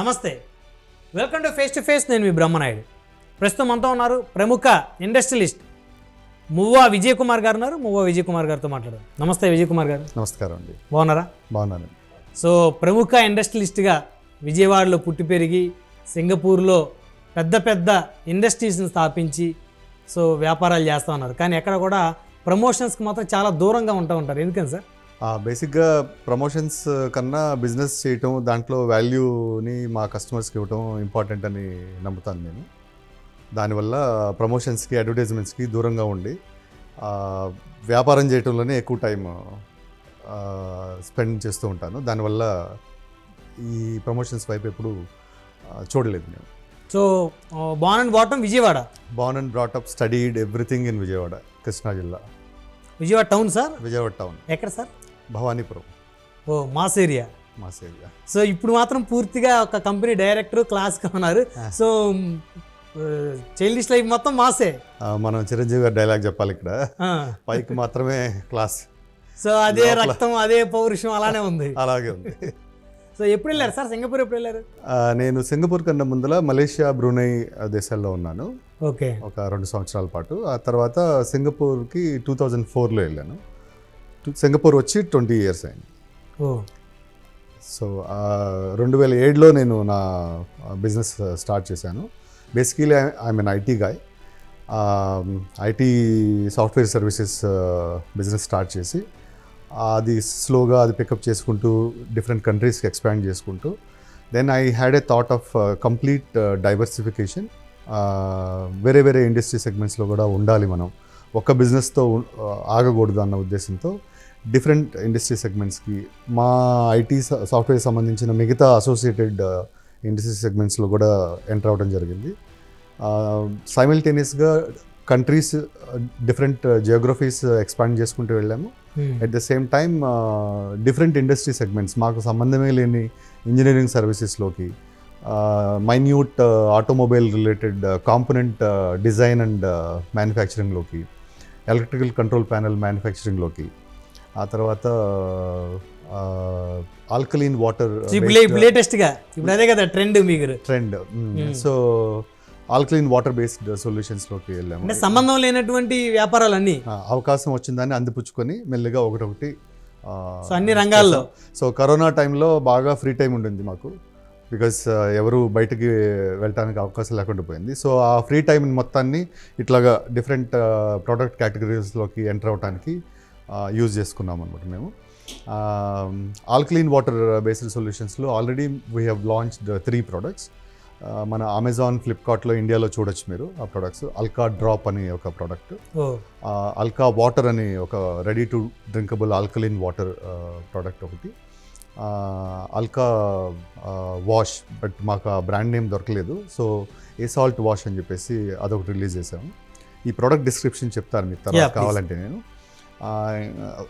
నమస్తే, welcome to face. నేను మీ బ్రహ్మనాయుడు. ప్రస్తుతం మనతో ఉన్నారు ప్రముఖ ఇండస్ట్రియలిస్ట్ మువ్వా విజయ్ కుమార్ గారు ఉన్నారు. మువ్వా విజయ్ కుమార్ గారితో మాట్లాడారు. నమస్తే విజయ్ కుమార్ గారు. నమస్కారం అండి. బాగున్నారా? బాగున్నాను. సో ప్రముఖ ఇండస్ట్రియలిస్ట్గా విజయవాడలో పుట్టి పెరిగి సింగపూర్లో పెద్ద పెద్ద ఇండస్ట్రీస్ని స్థాపించి సో వ్యాపారాలు చేస్తూ ఉన్నారు. కానీ ఎక్కడ కూడా ప్రమోషన్స్కి మాత్రం చాలా దూరంగా ఉంటారు. ఎందుకని సార్? బేసిక్గా ప్రమోషన్స్ కన్నా బిజినెస్ చేయటం, దాంట్లో వాల్యూని మా కస్టమర్స్కి ఇవ్వటం ఇంపార్టెంట్ అని నమ్ముతాను నేను. దానివల్ల ప్రమోషన్స్కి, అడ్వర్టైజ్మెంట్స్కి దూరంగా ఉండి వ్యాపారం చేయటంలోనే ఎక్కువ టైం స్పెండ్ చేస్తూ ఉంటాను. దానివల్ల ఈ ప్రమోషన్స్ వైపు ఎప్పుడు చూడలేదు నేను. So born and brought up Vijayawada. Born and brought up, studied everything in Vijayawada, Krishna జిల్లా. Vijayawada town sir? Vijayawada town. ఎక్కడ sir? Bhavanipuram. Oh mass area. Mass area. So ఇప్పుడు మాత్రం పూర్తిగా ఒక కంపెనీ డైరెక్టర్ క్లాస్గా ఉన్నారు. సో చైల్డిష్ లైఫ్ మొత్తం మాసే. మనం చిరంజీవి గారి డైలాగ్ చెప్పాలి ఇక్కడ, పైకి మాత్రమే క్లాస్. సో అదే రక్తం, అదే పౌరుషం అలానే ఉంది. అలాగే ఉంది. సో ఎప్పుడు వెళ్ళారు సార్ సింగపూర్? ఎప్పుడు వెళ్ళారు? నేను సింగపూర్ కన్నా ముందర మలేషియా, బ్రూనై దేశాల్లో ఉన్నాను. ఓకే. ఒక 2 సంవత్సరాల పాటు. ఆ తర్వాత సింగపూర్కి 2004లో వెళ్ళాను. సింగపూర్ వచ్చి 20 years అయింది. ఓ. సో 2007లో నేను నా బిజినెస్ స్టార్ట్ చేశాను. Basically I'm N IT guy. IT software services business start చేసి అది స్లోగా అది పికప్ చేసుకుంటూ డిఫరెంట్ కంట్రీస్కి ఎక్స్పాండ్ చేసుకుంటూ then I had a thought of complete diversification. వేరే వేరే ఇండస్ట్రీ సెగ్మెంట్స్లో కూడా ఉండాలి మనం, ఒక్క బిజినెస్తో ఆగకూడదు అన్న ఉద్దేశంతో డిఫరెంట్ ఇండస్ట్రీ సెగ్మెంట్స్కి, మా ఐటీ సాఫ్ట్వేర్ సంబంధించిన మిగతా అసోసియేటెడ్ ఇండస్ట్రీ సెగ్మెంట్స్లో కూడా ఎంటర్ అవ్వడం జరిగింది. సైమల్టేనియస్గా కంట్రీస్, డిఫరెంట్ జియోగ్రఫీస్ ఎక్స్పాండ్ చేసుకుంటూ వెళ్ళాము. At the same time different industry segments, మాకు సంబంధమే లేని ఇంజనీరింగ్ సర్వీసెస్లోకి, minute automobile related component design and మ్యానుఫ్యాక్చరింగ్లోకి, ఎలక్ట్రికల్ కంట్రోల్ ప్యానెల్ మ్యానుఫ్యాక్చరింగ్లోకి, ఆ తర్వాత ఆల్కలీన్ వాటర్ లేటెస్ట్గా ఇప్పుడు అదే కదా trend. So alkaline water based సొల్యూషన్స్లోకి వెళ్ళాము. అంటే సంబంధం లేనటువంటి వ్యాపారాలన్నీ అవకాశం వచ్చిందని అందిపుచ్చుకొని మెల్లిగా ఒకటొకటి అన్ని రంగాల్లో. సో కరోనా టైంలో బాగా ఫ్రీ టైం ఉండింది మాకు, బికాస్ ఎవరు బయటకి వెళ్ళడానికి అవకాశం లేకుండా పోయింది. సో ఆ ఫ్రీ టైం మొత్తాన్ని ఇట్లాగా డిఫరెంట్ ప్రోడక్ట్ కేటగిరీస్లోకి ఎంటర్ అవడానికి యూజ్ చేసుకున్నాం అనమాట మేము. ఆల్కలీన్ వాటర్ బేస్డ్ సొల్యూషన్స్లో already we have launched 3 products. మన అమెజాన్, ఫ్లిప్కార్ట్లో ఇండియాలో చూడొచ్చు మీరు ఆ ప్రొడక్ట్స్. అల్కా డ్రాప్ అని ఒక ప్రోడక్ట్, అల్కా వాటర్ అని ఒక ready to drinkable alkaline water product ఒకటి, అల్కా వాష్, బట్ మాకు ఆ బ్రాండ్ నేమ్ దొరకలేదు. సో ఏసాల్ట్ వాష్ అని చెప్పేసి అదొకటి రిలీజ్ చేసాము. ఈ ప్రోడక్ట్ డిస్క్రిప్షన్ చెప్తాను మీకు తర్వాత కావాలంటే నేను.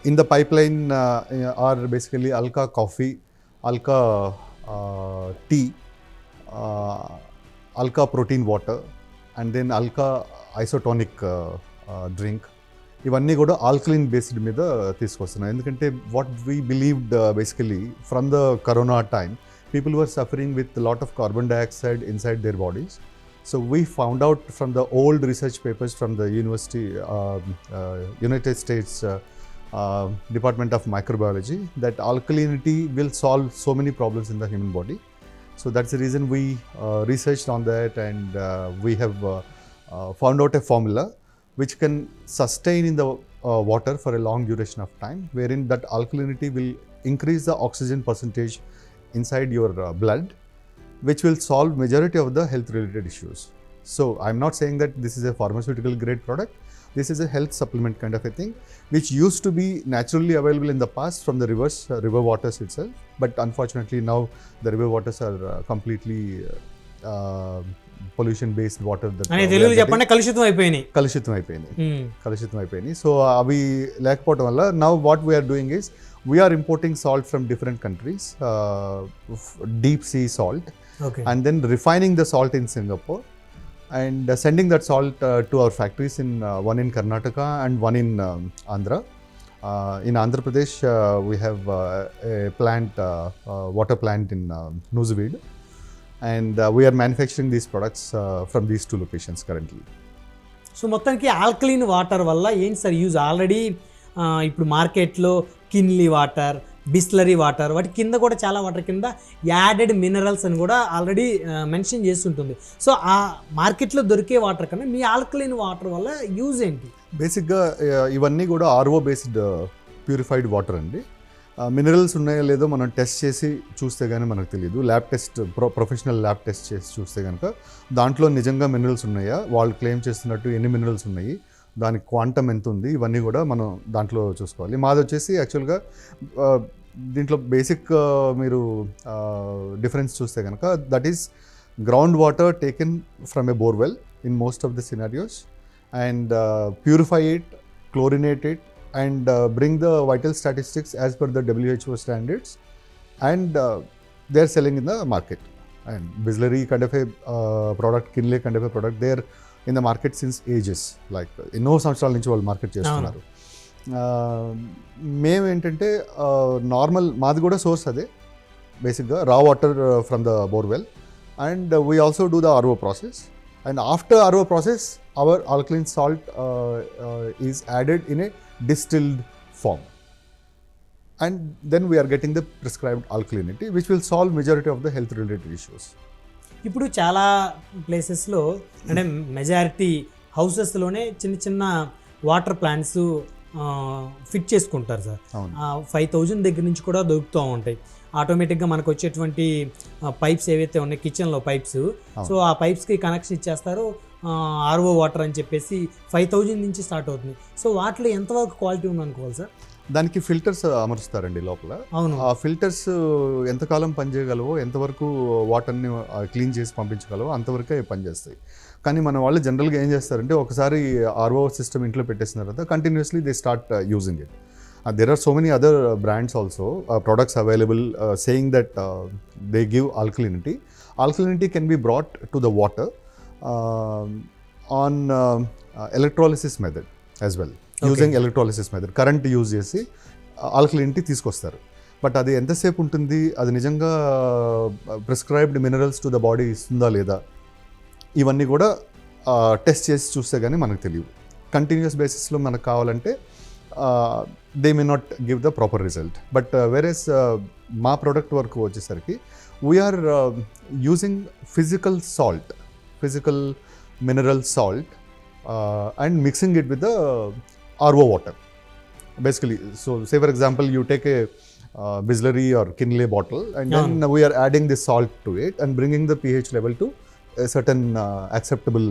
In the pipeline are basically Alka coffee, Alka tea, Alka protein water, and then Alka isotonic drink. ఇవన్నీ కూడా ఆల్కలీన్ బేస్డ్ మీద తీసుకొస్తున్నాయి. ఎందుకంటే what we believed basically from the corona time, people were suffering with lot of carbon dioxide inside their bodies. So we found out from the old research papers from the University, United States Department of Microbiology, that alkalinity will solve so many problems in the human body. So that's the reason we researched on that, and we have found out a formula which can sustain in the water for a long duration of time, wherein that alkalinity will increase the oxygen percentage inside your blood, which will solve majority of the health related issues. So I'm not saying that this is a pharmaceutical grade product. This is a health supplement kind of a thing, which used to be naturally available in the past from the river waters itself. But unfortunately now the river waters are completely pollution based water. కలుషితం అయిపోయింది. So అవి లేకపోవడం వల్ల now what we are doing is we are importing salt from different countries, deep sea salt. Okay. And then refining the salt in Singapore and sending that salt to our factories in one in Karnataka and one in Andhra. In Andhra Pradesh, we have a plant, water plant in Nuzvid. And we are manufacturing these products from these 2 locations currently. So మొత్తానికి alkaline water వల్ల ఏంటి sir use? Already ఇప్పుడు మార్కెట్లో Kinley water, Bisleri water, వాటి కింద కూడా చాలా water కింద యాడెడ్ మినరల్స్ అని కూడా ఆల్రెడీ మెన్షన్ చేస్తుంటుంది. సో ఆ మార్కెట్లో దొరికే వాటర్ కన్నా మీ ఆల్కలీన్ వాటర్ వల్ల యూజ్ ఏంటి? బేసిక్గా ఇవన్నీ కూడా RO బేస్డ్ ప్యూరిఫైడ్ వాటర్ అండి. మినరల్స్ ఉన్నాయో లేదో మనం టెస్ట్ చేసి చూస్తే కానీ మనకు తెలియదు. Lab test, professional lab test చేసి చూస్తే కనుక దాంట్లో నిజంగా మినరల్స్ ఉన్నాయా, వాళ్ళు క్లెయిమ్ చేస్తున్నట్టు ఎన్ని మినరల్స్ ఉన్నాయి, దాని క్వాంటమ్ ఎంత ఉంది, ఇవన్నీ కూడా మనం దాంట్లో చూసుకోవాలి. మాది వచ్చేసి యాక్చువల్గా దీంట్లో బేసిక్ మీరు డిఫరెన్స్ చూస్తే కనుక that is ground water taken from A borewell in most of the scenarios and purify it, chlorinate it and bring the vital statistics as per the WHO standards, and they are selling in the market. And Bisleri kind of a product, Kinley kind of a product, they are in the market since ages, like ఎన్నో సంవత్సరాల నుంచి వాళ్ళు market చేస్తున్నారు. మేము ఏంటంటే normal మాది కూడా source అదే బేసిక్గా రా water from the borewell, and we also do the RO process. And after RO process, our alkaline salt is added in a distilled form. And then we are getting the prescribed alkalinity, which will solve majority of the health related issues. ఇప్పుడు చాలా ప్లేసెస్లో అంటే majority హౌసెస్లోనే చిన్న చిన్న water plants fit చేసుకుంటారు sir. 5,000 దగ్గర నుంచి కూడా దొరుకుతూ ఉంటాయి. ఆటోమేటిక్గా మనకు వచ్చేటువంటి పైప్స్ ఏవైతే ఉన్నాయి కిచెన్లో పైప్స్, సో ఆ పైప్స్కి కనెక్షన్ ఇచ్చేస్తారు. RO వాటర్ అని చెప్పేసి 5,000 నుంచి స్టార్ట్ అవుతుంది. సో వాటిలో ఎంతవరకు క్వాలిటీ ఉందనుకోవాలి సార్? దానికి ఫిల్టర్స్ అమరుస్తారండి లోపల. అవును. ఆ ఫిల్టర్స్ ఎంతకాలం పనిచేయగలవో, ఎంతవరకు వాటర్ని క్లీన్ చేసి పంపించగలవో అంతవరకే పనిచేస్తాయి. కానీ మన వాళ్ళు జనరల్గా ఏం చేస్తారంటే ఒకసారి RO సిస్టమ్ ఇంట్లో పెట్టేసిన తర్వాత continuously they start using it. There are so many other brands also, products available saying that they give alkalinity. Alkalinity can be brought to the water on electrolysis method as well. Okay. Using electrolysis method, current use చేసి alkalinity తీసుకొస్తారు. But అది ఎంతసేపు ఉంటుంది, అది నిజంగా prescribed minerals to the body ఇస్తుందా లేదా, ఇవన్నీ కూడా టెస్ట్ చేసి చూస్తే కానీ మనకు తెలియదు. కంటిన్యూస్ బేసిస్లో మనకు కావాలంటే they may not give the proper result. But whereas మా product వరకు వచ్చేసరికి we are using physical salt, physical mineral salt and mixing it with the RO water basically. So say for example you take a Bisleri or Kinley bottle and then we are adding this salt to it and bringing the pH level to a certain acceptable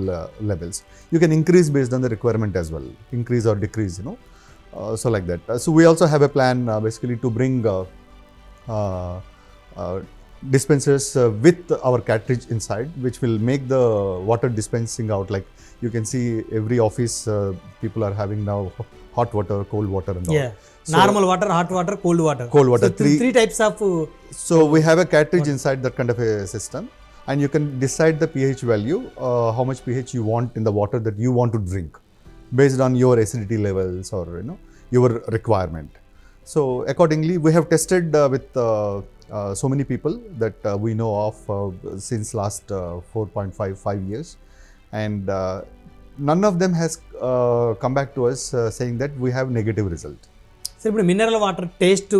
levels. You can increase based on the requirement as well, increase or decrease, you know. So like that. So we also have a plan basically to bring dispensers with our cartridge inside, which will make the water dispensing out. Like you can see every office people are having now hot water, cold water and all. Yeah. So, normal water, hot water, cold water. Cold water. So three types of. So we have a cartridge inside that kind of a system, and you can decide the pH value, how much pH you want in the water that you want to drink, based on your acidity levels or your requirement. So accordingly we have tested with so many people that we know of since last 4.5 years, and none of them has come back to us saying that we have negative result. So ఇప్పుడు mineral water taste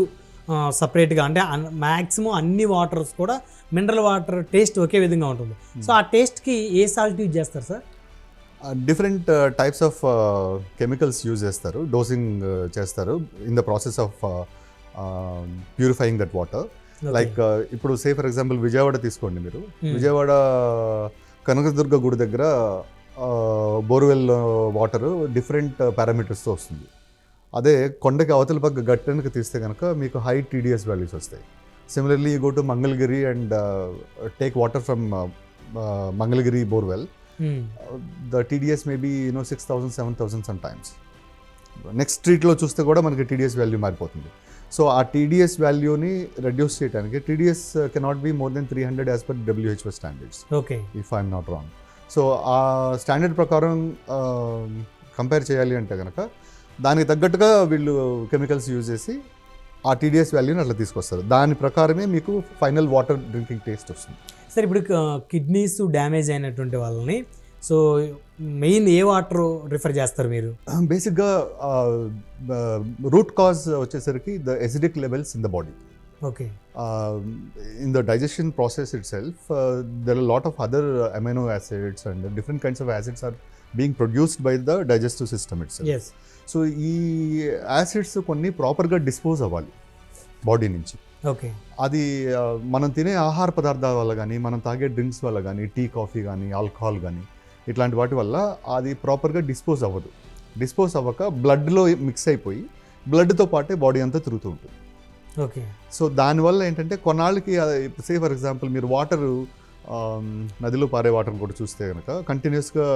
సపరేట్గా అంటే maximum అన్ని waters కూడా mineral water taste ఒకే విధంగా ఉంటుంది. So ఆ టేస్ట్కి ఏ salt use చేస్తారు sir? Different types of chemicals use చేస్తారు, డోసింగ్ చేస్తారు in the process of purifying that water. Like ఇప్పుడు సే ఫర్ ఎగ్జాంపుల్ విజయవాడ తీసుకోండి మీరు. విజయవాడ కనకదుర్గ గుడి దగ్గర బోర్వెల్ వాటర్ డిఫరెంట్ పారామీటర్స్తో వస్తుంది. అదే కొండకి అవతల పక్క గట్టెనక తీస్తే కనుక మీకు హై TDS వాల్యూస్ వస్తాయి. Similarly you go to Mangalagiri and take water from Mangalagiri borewell. The TDS may be 6,000, 7,000 sometimes. Next స్ట్రీట్లో చూస్తే కూడా మనకి TDS వాల్యూ మారిపోతుంది. సో ఆ TDS వాల్యూని రెడ్యూస్ చేయడానికి TDS cannot be more than 300 as per WHO standards, okay, if I'm not wrong. So ఆ standard ప్రకారం కంపేర్ చేయాలి అంటే కనుక దానికి తగ్గట్టుగా వీళ్ళు కెమికల్స్ యూజ్ చేసి ఆ TDS వాల్యూని అట్లా తీసుకొస్తారు. దాని ప్రకారమే మీకు ఫైనల్ వాటర్ డ్రింకింగ్ టేస్ట్ వస్తుంది. సార్ ఇప్పుడు కిడ్నీస్ డ్యామేజ్ అయినటువంటి వాళ్ళని సో మెయిన్ ఏ వాటర్ రిఫర్ చేస్తారు మీరు? బేసిక్గా రూట్ కాజ్ వచ్చేసరికి the acidic levels in the body. Okay. In the digestion process itself, there are a lot of other amino acids and different kinds of acids are being produced by the digestive system itself. Yes. So ఈ acids కొన్ని ప్రాపర్గా dispose అవ్వాలి body నుంచి. Okay. అది మనం తినే ఆహార పదార్థాల వల్ల కానీ, మనం తాగే డ్రింక్స్ వల్ల కానీ, టీ కాఫీ కానీ, ఆల్కహాల్ కానీ ఇట్లాంటి వాటి వల్ల అది ప్రాపర్గా డిస్పోజ్ అవ్వదు. డిస్పోజ్ అవ్వక బ్లడ్లో మిక్స్ అయిపోయి బ్లడ్తో పాటే బాడీ అంతా తిరుగుతూ ఉంటుంది. ఓకే. సో దానివల్ల ఏంటంటే కొన్నాళ్ళకి సే ఫర్ ఎగ్జాంపుల్ మీరు వాటరు నదిలో పారే వాటర్ కూడా చూస్తే కనుక కంటిన్యూస్గా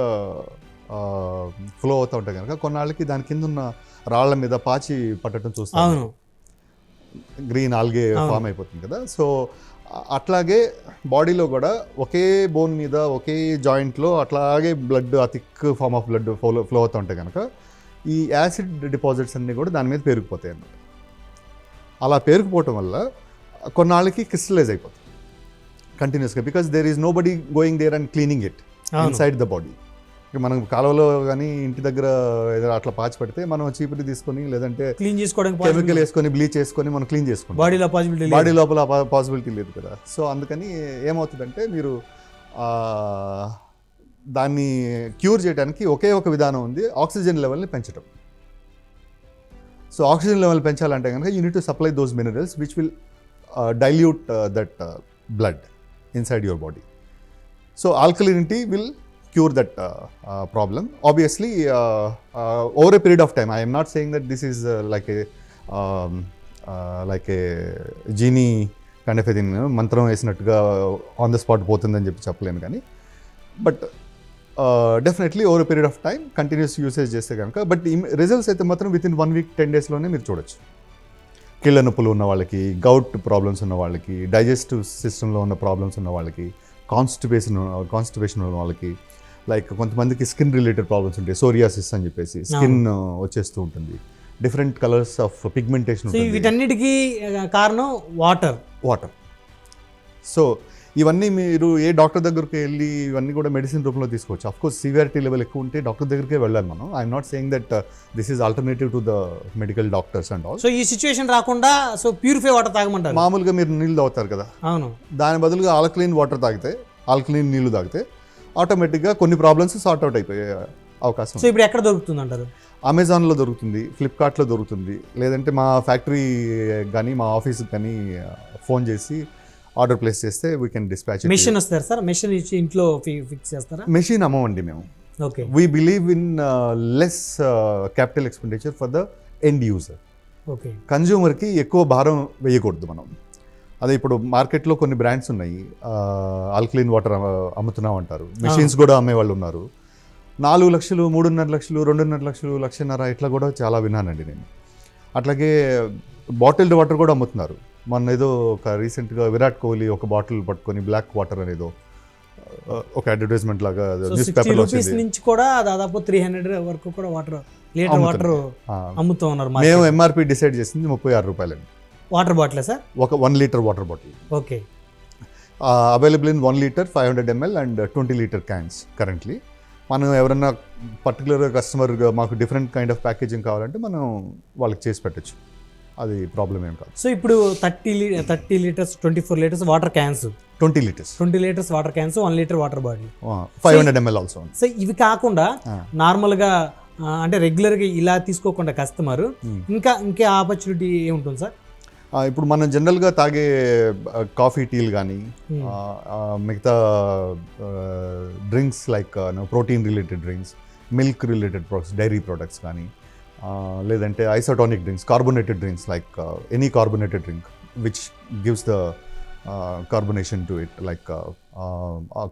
ఫ్లో అవుతూ ఉంటాయి కనుక కొన్నాళ్ళకి దాని కింద ఉన్న రాళ్ల మీద పాచి పట్టడం చూస్తాం, గ్రీన్ ఆల్గే ఫామ్ అయిపోతుంది కదా. సో అట్లాగే బాడీలో కూడా ఒకే బోన్ మీద ఒకే జాయింట్లో అట్లాగే బ్లడ్ ఆ thick form of blood flow అవుతూ ఉంటాయి కనుక ఈ యాసిడ్ డిపాజిట్స్ అన్నీ కూడా దాని మీద పెరిగిపోతాయి అన్నమాట. అలా పేరుకుపోవటం వల్ల కొన్నాళ్ళకి క్రిస్టలైజ్ అయిపోతుంది కంటిన్యూస్గా, because there is nobody going there and cleaning it inside the body. మనం కాలువలో కానీ ఇంటి దగ్గర ఏదైనా అట్లా పాచి పెడితే మనం చీపురు తీసుకొని లేదంటే క్లీన్ చేసుకోవడానికి కెమికల్ వేసుకొని బ్లీచ్ వేసుకొని మనం క్లీన్ చేసుకుంటాం. బాడీ లోపల పాసిబిలిటీ లేదు కదా. సో అందుకని ఏమవుతుందంటే మీరు దాన్ని క్యూర్ చేయడానికి ఒకే ఒక విధానం ఉంది, ఆక్సిజన్ లెవెల్ని పెంచడం. సో ఆక్సిజన్ లెవెల్ పెంచాలంటే కనుక you need to supply those minerals which will dilute that blood inside your body. So alkalinity will cure that problem. Obviously, over a period of time, I am not saying that this is like a genie kind of a thing, మంత్రం వేసినట్టుగా on the spot పోతుందని చెప్పలేను కానీ, but definitely over period of time continuous usage చేస్తే కనుక, but results అయితే మాత్రం within 1 week 10 daysలోనే మీరు చూడొచ్చు. కీళ్ళ నొప్పులు ఉన్న వాళ్ళకి, గౌట్ ప్రాబ్లమ్స్ ఉన్న వాళ్ళకి, డైజెస్టివ్ సిస్టంలో ఉన్న ప్రాబ్లమ్స్ ఉన్న వాళ్ళకి, కాన్స్టిపేషన్ ఉన్న వాళ్ళకి, లైక్ కొంతమందికి స్కిన్ రిలేటెడ్ ప్రాబ్లమ్స్ ఉంటాయి, సోరియాసిస్ అని చెప్పేసి స్కిన్ వచ్చేస్తూ ఉంటుంది, డిఫరెంట్ కలర్స్ ఆఫ్ పిగ్మెంటేషన్ ఉంటుంది. వీటన్నిటికీ కారణం వాటర్. సో ఇవన్నీ మీరు ఏ డాక్టర్ దగ్గరికి వెళ్ళి ఇవన్నీ కూడా మెడిసిన్ రూపంలో తీసుకోవచ్చు. అఫ్కోర్స్ సివియారిటీ లెవెల్ ఎక్కువ ఉంటే డాక్టర్ దగ్గరికే వెళ్ళాలి మనం. I'm not saying that this is alternative to the medical doctors and all. So ఈ సిచ్యువేషన్ రాకుండా సో ప్యూరిఫై వాటర్ తాగమంటారు. మామూలుగా మీరు నీళ్ళు తాగుతారు కదా, అవును, దాని బదులుగా ఆల్కలైన్ వాటర్ తాగితే, ఆల్కలైన్ నీళ్ళు తాగితే ఆటోమేటిక్గా కొన్ని ప్రాబ్లమ్స్ సార్ట్ అవుట్ అయిపోయే అవకాశం. సో ఇప్పుడు ఎక్కడ దొరుకుతుంది అంటారు? అమెజాన్లో దొరుకుతుంది, ఫ్లిప్కార్ట్లో దొరుకుతుంది, లేదంటే మా ఫ్యాక్టరీ కానీ మా ఆఫీస్కి కానీ ఫోన్ చేసి ఆర్డర్ ప్లేస్ చేస్తే వీ కెన్ డిస్పాచ్. మెషిన్ వస్తారు సార్, మెషిన్ ఇచ్చి ఇంట్లో ఫిక్స్ చేస్తారా? మెషిన్ అమ్మవండి మేము. Okay. We believe in less capital expenditure for the end user. Okay. కన్జ్యూమర్కి ఎక్కువ భారం వేయకూడదు మనం. అదే ఇప్పుడు మార్కెట్లో కొన్ని బ్రాండ్స్ ఉన్నాయి, ఆల్కలైన్ వాటర్ అమ్ముతున్నాం అంటారు, మెషిన్స్ కూడా అమ్మే వాళ్ళు ఉన్నారు. 4 లక్షలు, 3.5 లక్షలు, 2.5 లక్షలు, 1.5 లక్షలు ఇట్లా కూడా చాలా విన్నానండి నేను. అట్లాగే బాటిల్డ్ వాటర్ కూడా అమ్ముతున్నారు. మొన్న ఏదో ఒక రీసెంట్గా విరాట్ కోహ్లీ ఒక బాటిల్ పట్టుకొని బ్లాక్ వాటర్ అనేదో ఒక అడ్వర్టైజ్మెంట్ లాగా న్యూస్ పేపర్లో వచ్చింది. నుంచి కూడా దాదాపు 300 వరకు కూడా లీటర్ వాటర్ అమ్ముతూ ఉన్నారు. మేము ఎంఆర్పి డిసైడ్ చేసింది 36 రూపాయలండి. Water bottle sir? ఒక 1 litre water bottle. Okay. Available in 1 litre, 500 ml and 20 litre cans currently. మనం ఎవరన్నా పర్టికులర్ కస్టమర్గా మాకు డిఫరెంట్ కైండ్ ఆఫ్ ప్యాకేజింగ్ కావాలంటే మనం వాళ్ళకి చేసి పెట్టచ్చు, అది ప్రాబ్లం ఏం కాదు. సో ఇప్పుడు 30 litres 24 litres water cans, 20 litres water cans, 1 litre water bottle, 500 ml also. So ఇవి కాకుండా నార్మల్గా అంటే రెగ్యులర్గా ఇలా తీసుకోకుండా కస్టమర్ ఇంకే ఆపర్చునిటీ ఏముంటుంది సార్? ఇప్పుడు మనం జనరల్గా తాగే కాఫీ, టీలు కానీ మిగతా drinks like protein related drinks, milk related products, dairy products కానీ, లేదంటే isotonic drinks, carbonated drinks like any carbonated drink which gives the carbonation to it, like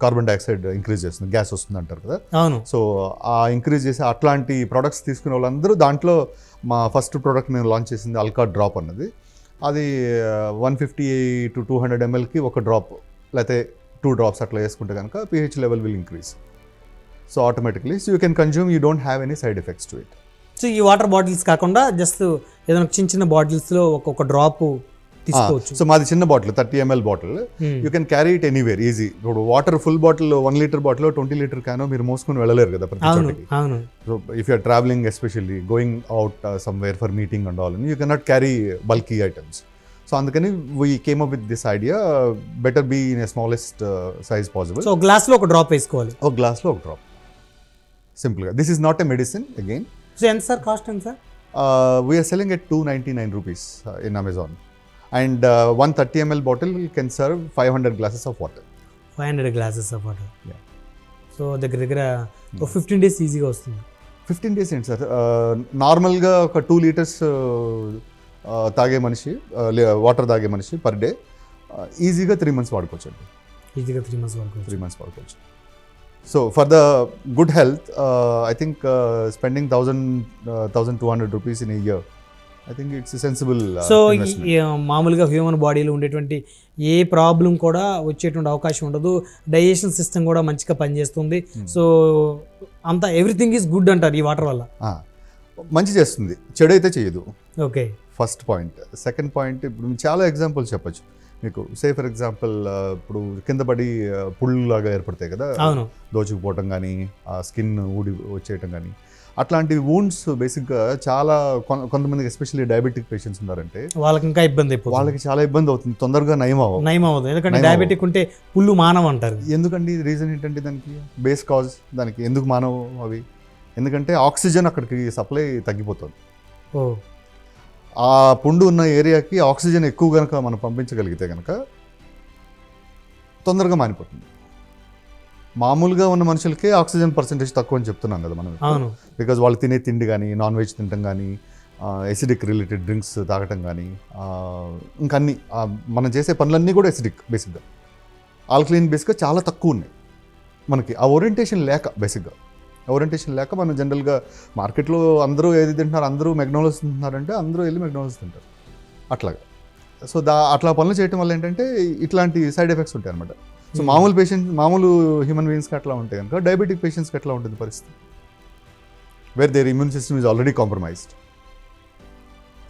carbon dioxide increase చేస్తుంది, గ్యాస్ వస్తుంది అంటారు కదా. సో ఆ ఇంక్రీజ్ చేసే అట్లాంటి products తీసుకునే వాళ్ళందరూ దాంట్లో మా ఫస్ట్ ప్రోడక్ట్ మేము లాంచ్ చేసింది అల్కా డ్రాప్ అన్నది. అది 150 to 200 mlకి ఒక డ్రాప్ లేకపోతే 2 drops అట్లా వేసుకుంటే కనుక pH level will increase. So automatically so you can consume, you don't have any side effects to it. So ఈ వాటర్ బాటిల్స్ కాకుండా జస్ట్ ఏదైనా చిన్న బాటిల్స్లో ఒక్కొక్క డ్రాప్ తీసుకోవచ్చు. సో మాది చిన్న bottle 30 ml bottle, you can carry it anywhere easy. ఇప్పుడు water full bottle 1 litre bottle 20 litre క్యానో మీరు మోసుకొని వెళ్ళలేరు కదా ప్రతి అవును చోటికి. అవును. So if you're travelling especially going out somewhere for meeting and all, you cannot carry bulky items. So అందుకని we came up with this idea, better be in a smallest size possible. So గ్లాస్లో ఒక drop వేసుకోవాలి. ఒక గ్లాస్లో ఒక drop సింపుల్గా. This is not a medicine again. So ఎంత sir cost ఎంత sir? We're selling at 299 rupees in Amazon. And 1 30 ml bottle can serve 500 glasses of water. 500 glasses of water. Yeah. So దగ్గర 15 days ఈజీగా వస్తుంది. 15 days ఏంటి sir, నార్మల్గా ఒక 2 liters తాగే మనిషి, వాటర్ తాగే మనిషి పర్ డే ఈజీగా 3 months వాడుకోవచ్చు అండి. ఈజీగా 3 months వరకు. 3 months వాడుకోవచ్చు. So for the good health I think spending 1,200 rupees in a year, I think it's a sensible so investment. మామూలుగా హ్యూమన్ బాడీలో ఉండేటువంటి ఏ ప్రాబ్లం కూడా వచ్చేటువంటి అవకాశం ఉండదు. డైజెషన్ సిస్టమ్ కూడా మంచిగా పనిచేస్తుంది. సో అంతా ఎవ్రీథింగ్ ఈజ్ గుడ్ అంటారు ఈ వాటర్ వల్ల. మంచి చేస్తుంది, చెడు అయితే చేయదు. Okay. First point. Second point, ఇప్పుడు చాలా ఎగ్జాంపుల్స్ చెప్పొచ్చు మీకు. సే ఫర్ ఎగ్జాంపుల్ ఇప్పుడు కింద పడి పుళ్ళులాగా ఏర్పడతాయి కదా, అవును. దోచుకుపోవటం కానీ, స్కిన్ ఊడి వచ్చేయటం కానీ, అట్లాంటి వూండ్స్ బేసిక్గా చాలా కొంతమందికి ఎస్పెషల్లీ డయాబెటిక్ పేషెంట్స్ ఉన్నారంటే వాళ్ళకి ఇంకా ఇబ్బంది అయిపోతుంది. వాళ్ళకి చాలా ఇబ్బంది అవుతుంది, తొందరగా నయం అవ్వదు. ఎందుకంటే డయాబెటిక్ ఉంటే పుళ్ళు మానవ అంటారు. ఎందుకండి రీజన్ ఏంటంటే దానికి బేస్ కాజ్, దానికి ఎందుకు మానవ అవి, ఎందుకంటే ఆక్సిజన్ అక్కడికి సప్లై తగ్గిపోతుంది. ఓ. ఆ పుండు ఉన్న ఏరియాకి ఆక్సిజన్ ఎక్కువ కనుక మనం పంపించగలిగితే కనుక తొందరగా మానిపోతుంది. మామూలుగా ఉన్న మనుషులకే ఆక్సిజన్ పర్సెంటేజ్ తక్కువ అని చెప్తున్నాం కదా మనం. అవును. బికాజ్ వాళ్ళు తినే తిండి కానీ, నాన్ వెజ్ తినటం కానీ, ఎసిడిక్ రిలేటెడ్ డ్రింక్స్ తాగటం కానీ, ఇంకా అన్ని మనం చేసే పనులన్నీ కూడా ఎసిడిక్ బేసిక్గా. ఆల్కలైన్ బేస్గా చాలా తక్కువ ఉన్నాయి మనకి. ఆ ఓరియంటేషన్ లేక మనం జనరల్గా మార్కెట్లో అందరూ ఏది తింటున్నారు, అందరూ మెక్డొనాల్డ్స్ తింటున్నారంటే అందరూ వెళ్ళి మెక్డొనాల్డ్స్ తింటారు అట్లాగా. సో అట్లా పనులు చేయటం వల్ల ఏంటంటే ఇట్లాంటి సైడ్ ఎఫెక్ట్స్ ఉంటాయి అనమాట. సో మామూలు హ్యూమన్ బీయింగ్స్కి అట్లా ఉంటాయి కనుక డయాబెటిక్ పేషెంట్స్కి ఎట్లా ఉంటుంది పరిస్థితి, where their immune system is already compromised.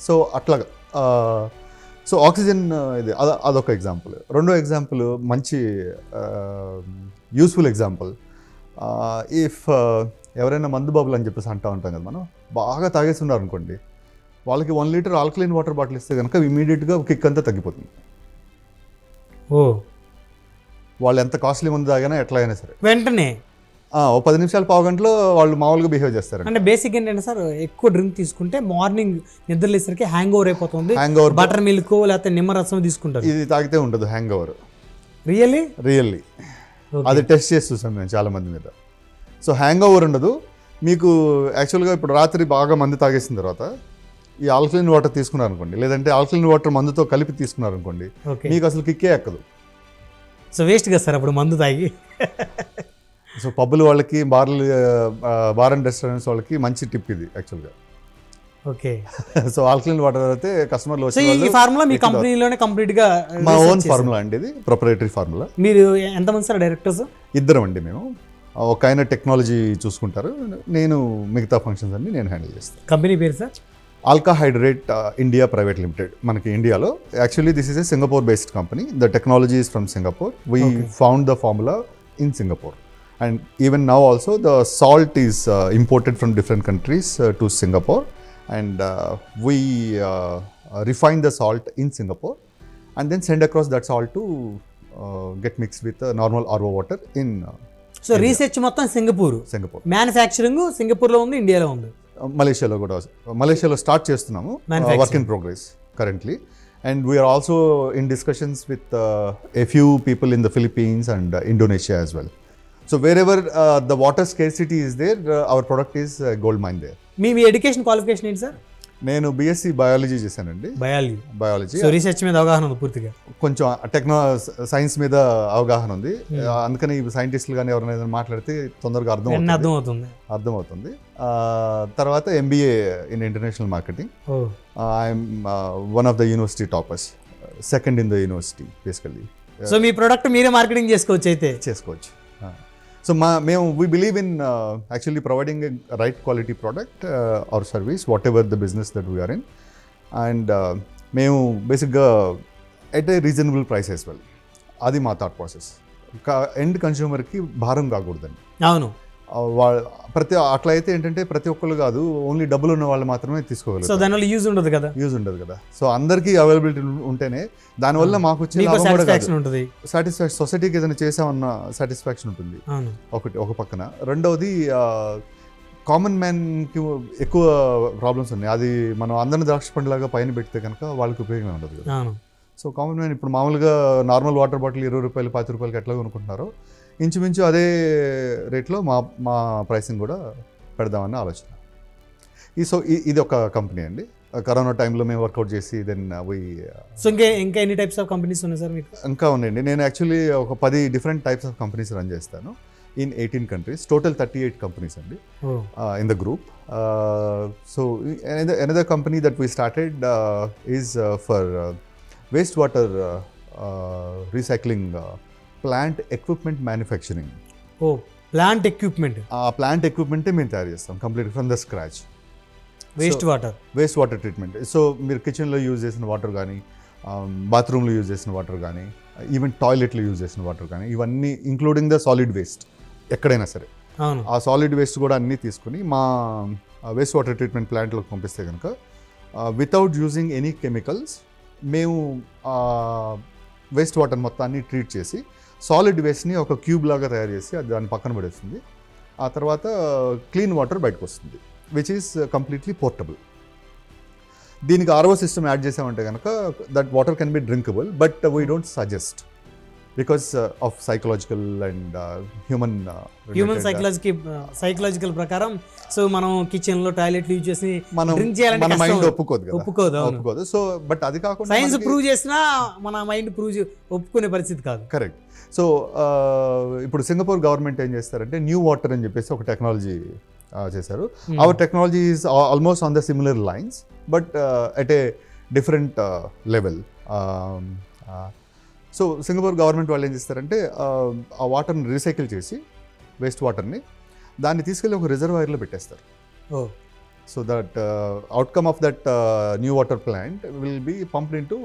So అట్లాగా. సో ఆక్సిజన్ ఇది అదొక ఎగ్జాంపుల్. రెండో ఎగ్జాంపుల్ మంచి యూస్ఫుల్ ఎగ్జాంపుల్. ఇఫ్ ఎవరైనా మందు బాబులు అని చెప్పేసి అంటూ ఉంటాం కదా మనం, బాగా తాగేస్తున్నారు అనుకోండి, వాళ్ళకి 1 liter ఆల్కలైన్ వాటర్ బాటిల్ ఇస్తే కనుక ఇమీడియట్గా కిక్ అంతా తగ్గిపోతుంది. ఓ. వాళ్ళు ఎంత కాస్ట్లీ మందు తాగినా ఎట్లా అయినా సరే వెంటనే ఓ 10 నిమిషాలు పావు గంటలో వాళ్ళు మామూలుగా బిహేవ్ చేస్తారు. అంటే బేసిక్ ఏంటంటే సార్, ఎక్కువ డ్రింక్ తీసుకుంటే మార్నింగ్ నిద్రలేసరికి హ్యాంగ్ ఓవర్ అయిపోతుంది. బటర్ మిల్క్ లేకపోతే నిమ్మరసం తీసుకుంటారు. ఇది తాగితే ఉండదు హ్యాంగ్ ఓవర్. రియల్లీ అది టెస్ట్ చేసి చూసాం మేము చాలా మంది మీద. సో హ్యాంగ్ ఓవర్ ఉండదు మీకు. యాక్చువల్గా ఇప్పుడు రాత్రి బాగా మందు తాగేసిన తర్వాత ఈ ఆల్కలైన్ వాటర్ తీసుకున్నారు అనుకోండి, లేదంటే ఆల్కలైన్ వాటర్ మందుతో కలిపి తీసుకున్నారు అనుకోండి, మీకు అసలు కిక్కే ఎక్కదు. సో వేస్ట్ కదా సార్ అప్పుడు మందు తాగి. సో పబ్బులు వాళ్ళకి, బార్ అండ్ రెస్టారెంట్స్ వాళ్ళకి మంచి టిప్ ఇది యాక్చువల్గా. ఓకే. సో ఆల్కలైన్ వాటర్ అయితే కస్టమర్లు వచ్చి ఈ ఫార్ములా మీ కంపెనీలోనే కంప్లీట్గా మా ఓన్ ఫార్ములా అండి, ఇది ప్రొప్రైటరీ ఫార్ములా. మీరు ఎంతమంది సార్ డైరెక్టర్స్? ఇద్దరం అండి మేము. ఒక ఆయన టెక్నాలజీ చూసుకుంటారు, నేను మిగతా ఫంక్షన్స్ అన్ని నేను హ్యాండిల్ చేస్తాను. కంపెనీ పేరు sir? Alka hydrate India private limited. మనకి ఇండియాలో actually this is a Singapore based company. The technology is from Singapore. We found the formula in Singapore. And even now also the salt is imported from different countries to Singapore, and we refine the salt in Singapore and then send across that salt to get mixed with normal RO water in so research మొత్తం Singapore, manufacturing సింగపూర్లో ఉంది, ఇండియాలో ఉంది, మలేషియాలో కూడా. మలేషియాలో start చేస్తున్నాము, work in progress currently. And we are also in discussions with a few people in the Philippines and Indonesia as well. So wherever the water scarcity is there, our product is gold mine there. Me education qualification ఏంటి sir? నేను BSc biology చేశానండి. Biology. So research మీద అవగాహన ఉంది పూర్తిగా? కొంచెం science మీద అవగాహన ఉంది. అందుకని సైంటిస్టులు కానీ ఎవరైనా మాట్లాడితే తొందరగా అర్థమవుతుంది. తర్వాత MBA in international marketing. I'm one of the university toppers, second in the university basically. So me product మీరే మార్కెటింగ్ చేసుకోవచ్చు. So we believe in actually providing a right quality product or service, whatever the business that we are in. And మేము బేసిక్గా at a reasonable price as well. అది మా thought process. End కన్స్యూమర్కి భారం కాకూడదండి. అవును. అట్లా అయితే ఏంటంటే ప్రతి ఒక్కరు కాదు, ఓన్లీ డబ్బులు ఉన్న వాళ్ళు మాత్రమే సో తీసుకోగలరు. దానివల్ల యూజ్ ఉండదు కదా. యూజ్ ఉండదు కదా. సో అందరికీ అవైలబిలిటీ ఉంటేనే దానివల్ల మాకు వచ్చే మీకు లాభం కూడా కాదు. సాటిస్ఫాక్షన్ ఉంటుంది. సాటిస్ఫాక్షన్, సొసైటీకి ఏదైనా చేసామన్న సాటిస్ఫాక్షన్ ఉంటుంది అవును. ఒక పక్కన. రెండవది కామన్ మ్యాన్కి ఎక్కువ ప్రాబ్లమ్స్ ఉన్నాయి. అది మనం అందరిని ద్రాక్ష పండులాగా పైన పెడితే కనుక వాళ్ళకి ఉపయోగం ఉండదు కదా. అవును. సో కామన్ మ్యాన్ ఇప్పుడు మామూలుగా నార్మల్ వాటర్ బాటిల్ 20 రూపాయలు 10 రూపాయలకి ఎట్లా కొనుక్కుంటున్నారో ఇంచుమించు అదే రేట్లో మా ప్రైసింగ్ కూడా పెడదామని ఆలోచన. సో ఇది ఒక కంపెనీ అండి. కరోనా టైంలో మేము వర్కౌట్ చేసి దెన్ సో ఇంకా ఎన్ని టైప్స్ ఆఫ్ కంపెనీస్ ఉన్నాయి సార్ మీకు? ఇంకా ఉన్నాయండి. నేను యాక్చువల్లీ ఒక 10 different types of companies run చేస్తాను ఇన్ 18 countries. టోటల్ 38 కంపెనీస్ అండి in the group. So another company that we started is for waste water recycling plant equipment manufacturing. Oh, plant equipment. ఆ plant ఎక్విప్మెంటే మేము తయారు చేస్తాం complete from the scratch. Waste water treatment. So మీరు కిచెన్లో use చేసిన water కానీ, బాత్రూంలో use చేసిన వాటర్ కానీ, ఈవెన్ టాయిలెట్లో యూజ్ చేసిన వాటర్ కానీ, ఇవన్నీ ఇంక్లూడింగ్ ద సాలిడ్ వేస్ట్ ఎక్కడైనా సరే. అవును. ఆ సాలిడ్ వేస్ట్ కూడా అన్నీ తీసుకుని మా వేస్ట్ వాటర్ ట్రీట్మెంట్ ప్లాంట్లోకి పంపిస్తే కనుక వితౌట్ యూజింగ్ ఎనీ కెమికల్స్ మేము వేస్ట్ వాటర్ మొత్తాన్ని ట్రీట్ చేసి సాలిడ్ వేస్ట్ని ఒక క్యూబ్ లాగా తయారు చేసి అది దాన్ని పక్కన పడేస్తుంది. ఆ తర్వాత క్లీన్ వాటర్ బయటకు వస్తుంది, విచ్ ఈస్ కంప్లీట్లీ పోర్టబుల్. దీనికి ఆర్ఓ సిస్టమ్ యాడ్ చేసామంటే కనుక that water can be drinkable, but we don't suggest because of psychological and human psychological ప్రకారం. సో మనం కిచెన్ లో టాయిలెట్ యూజ్ చేసి మన మైండ్ ఒప్పుకోదు. సో బట్ అది కాకుండా సైన్స్ ప్రూవ్ చేసినా మన మైండ్ ఒప్పుకునే పరిస్థితి కాదు. కరెక్ట్. సో ఇప్పుడు సింగపూర్ గవర్నమెంట్ ఏం చేస్తారంటే న్యూ వాటర్ అని చెప్పేసి ఒక టెక్నాలజీ చేశారు. Hour technology is almost on the similar lines but at a different level. So Singapore government వాళ్ళు ఏం చేస్తారంటే ఆ వాటర్ని రీసైకిల్ చేసి వేస్ట్ వాటర్ని దాన్ని తీసుకెళ్ళి ఒక రిజర్వాయర్లో పెట్టేస్తారు. So that outcome of that new water plant will be pumped in to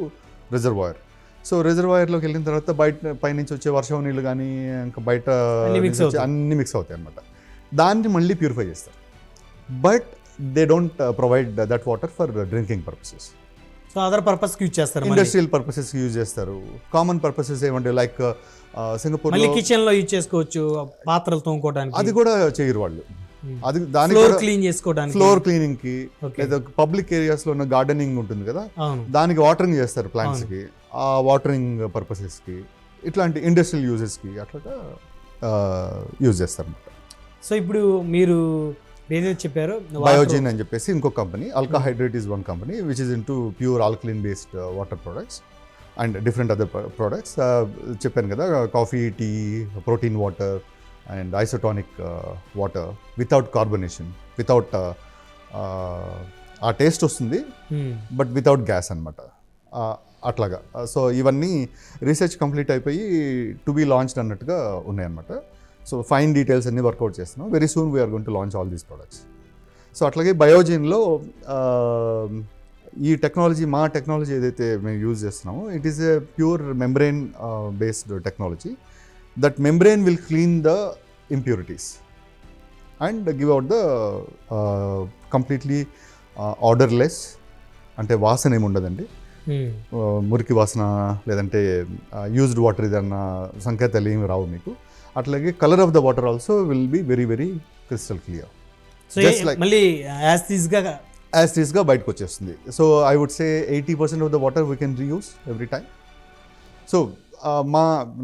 reservoir. So రిజర్వాయర్లోకి వెళ్ళిన తర్వాత పైనుంచి వచ్చే వర్షం నీళ్ళు కానీ ఇంకా బయట అన్నీ మిక్స్ అవుతాయి అన్నమాట. దాన్ని మళ్ళీ ప్యూరిఫై చేస్తారు, but they don't provide that water for drinking purposes. So other పర్పస్కి యూజ్ చేస్తారు, ఇండస్ట్రియల్ పర్పసెస్కి యూజ్ చేస్తారు. కామన్ పర్పసెస్ ఏమంటే లైక్ సింగపూర్ కిచెన్లో యూజ్ చేసుకోవచ్చు, పాత్రలు తోముకోవడానికి. అది కూడా చేయరు వాళ్ళు. అది దానికి క్లీన్ చేసుకోవడానికి, ఫ్లోర్ క్లీనింగ్ కి, లేదా పబ్లిక్ ఏరియాస్ లో ఉన్న గార్డెనింగ్ ఉంటుంది కదా, దానికి వాటరింగ్ చేస్తారు ప్లాంట్స్ కి. ఆ వాటరింగ్ పర్పసెస్ కి, ఇట్లాంటి ఇండస్ట్రియల్ యూజెస్ కి అట్లా యూజ్ చేస్తారు అన్నమాట. సో ఇప్పుడు మీరు ఏదైతే చెప్పారో బయోజిన్ అని చెప్పేసి ఇంకో company, Alka hydrate is one company which is into pure alkaline based water products and different other products. చెప్పాను కదా, coffee, tea, protein water and isotonic water without carbonation, without ఆ టేస్ట్ వస్తుంది బట్ వితౌట్ గ్యాస్ అనమాట, అట్లాగా. So ఇవన్నీ research complete అయిపోయి to be launched అన్నట్టుగా ఉన్నాయన్నమాట. సో ఫైన్ డీటెయిల్స్ అన్నీ వర్కౌట్ చేస్తున్నాం. Very soon we're going to launch all these products. So అట్లాగే బయోజిన్లో ఈ టెక్నాలజీ, మా టెక్నాలజీ ఏదైతే మేము యూజ్ చేస్తున్నామో, it is a pure membrane based technology. That membrane will clean the impurities and give out the completely odorless, అంటే వాసన ఏమి ఉండదండి, మురికి వాసన లేదంటే యూజ్డ్ వాటర్ ఏదన్నా సంకేతాలు ఏమి రావు మీకు. అట్లాగే colour of the water also will be very very crystal clear. So మళ్ళీ యాజ్ టీస్గా బయటకు వచ్చేస్తుంది. So I would say 80% of the water we can reuse every time. So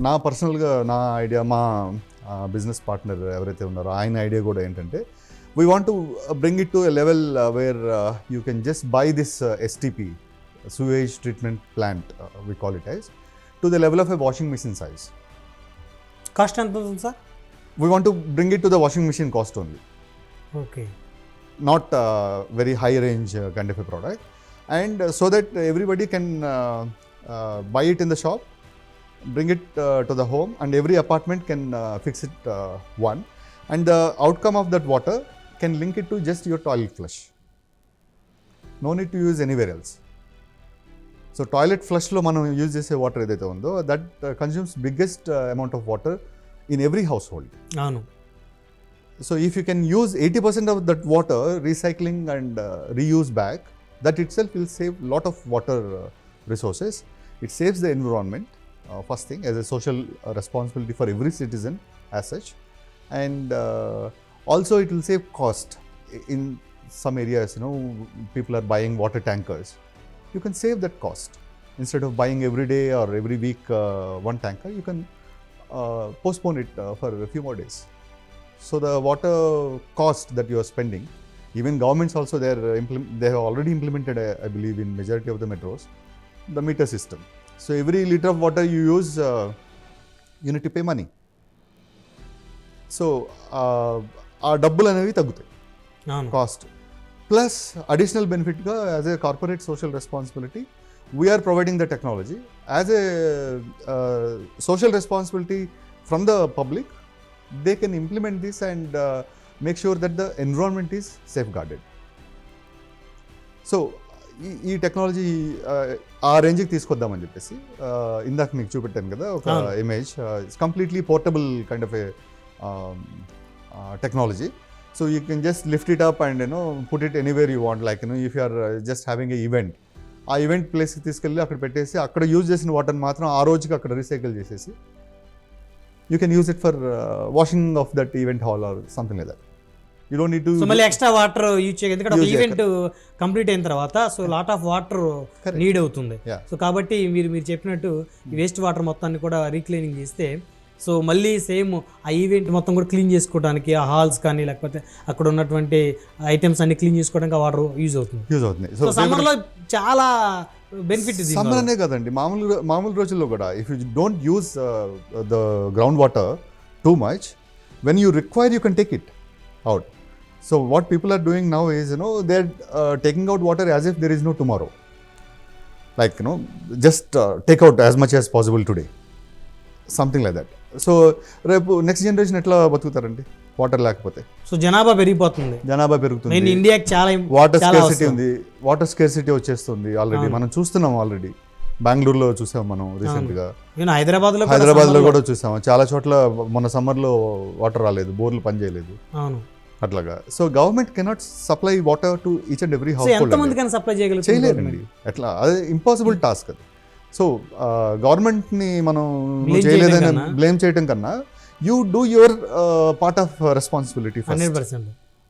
నా పర్సనల్గా నా ఐడియా, మా బిజినెస్ పార్ట్నర్ ఎవరైతే ఉన్నారో ఆయన ఐడియా కూడా ఏంటంటే, we want to bring it to a level where you can just by this STP, sewage treatment plant, we call it as, to the level of a washing machine size. Cost ఎంత ఉంటుంది sir? We want to bring it to the washing machine cost only. Okay. Not very high range kind of a product, and so that everybody can buy it in the shop, bring it to the home, and every apartment can fix it one, and the outcome of that water can link it to just your toilet flush. No need to use anywhere else. So toilet ఫ్లష్లో మనం use చేసే water ఏదైతే ఉందో that consumes biggest amount of water in every household. అవును. So if you can use 80% of that water, recycling and reuse back, that itself will save lot of water resources. It saves the environment, first thing, as a social responsibility for every citizen as such. And also it will save cost. In some areas, people are buying water tankers. You can save that cost. Instead of buying every day or every week one tanker, you can postpone it for a few more days. So the water cost that you are spending, even governments also they have already implemented, I believe, in majority of the metros, the meter system. So every liter of water you use, you need to pay money. So ఆ డబ్బులు అనేవి తగ్గుతాయి cost. Plus additional బెనిఫిట్గా as a corporate social responsibility we're providing the technology as a social responsibility from the public. They can implement this and make sure that the environment is safeguarded. So ఈ technology ఆ రేంజ్కి తీసుకొద్దామని చెప్పేసి ఇందాక మీకు చూపెట్టాను కదా ఒక image. It's completely portable kind of a technology. So you can just lift it up and put it anywhere you want. Like if you are just having a event, ఆ ఈవెంట్ ప్లేస్కి తీసుకెళ్ళి అక్కడ పెట్టేసి అక్కడ యూజ్ చేసిన వాటర్ని మాత్రం ఆ రోజుకి అక్కడ రీసైకిల్ చేసేసి you can use it for washing of that event hall or something like that. You don't need to. So మళ్ళీ ఎక్స్ట్రా వాటర్ యూజ్ చేయాలి, ఎందుకంటే ఒక ఈవెంట్ కంప్లీట్ అయిన తర్వాత so lot of water need అవుతుంది. సో కాబట్టి మీరు చెప్పినట్టు ఈ వేస్ట్ వాటర్ మొత్తాన్ని కూడా రీక్లీనింగ్ చేస్తే సో మళ్ళీ సేమ్ ఆ ఈవెంట్ మొత్తం కూడా క్లీన్ చేసుకోవడానికి, ఆ హాల్స్ కానీ లేకపోతే అక్కడ ఉన్నటువంటి ఐటమ్స్ అన్ని క్లీన్ చేసుకోవడానికి ఆ వాటర్ యూజ్ అవుతుంది. సో సమ్మర్లో చాలా బెనిఫిట్. సమ్మర్ అనే కదండి, మామూలు రోజుల్లో కూడా if you don't use the ground water too much, when you require you can take it out. So what people are doing now is they are taking out water as if there is no tomorrow. Like just take out as much as possible today, something like that. So రేపు next generation ఎట్లా బతుకుతారండి water లేకపోతే? సో జనాభా పెరుగుతుంది, ఇండియాకి చాలా water scarcity ఉంది, వాటర్ స్కేర్సిటీ వచ్చేస్తుంది ఆల్రెడీ. మనం చూస్తున్నాం, ఆల్రెడీ బెంగళూరులో చూసాం మనం రీసెంట్ గా, హైదరాబాద్ లో కూడా చూసాం. చాలా చోట్ల మొన్న సమ్మర్ లో వాటర్ రాలేదు, బోర్లు పనిచేయలేదు అట్లాగా. So government cannot supply water to each and every household. చేయలేరండి ఎట్లా, అది ఇంపాసిబుల్ టాస్క్ అది. సో గవర్నమెంట్ని మనం చేయలేదని బ్లేమ్ చేయడం కన్నా you do your part of responsibility 100%.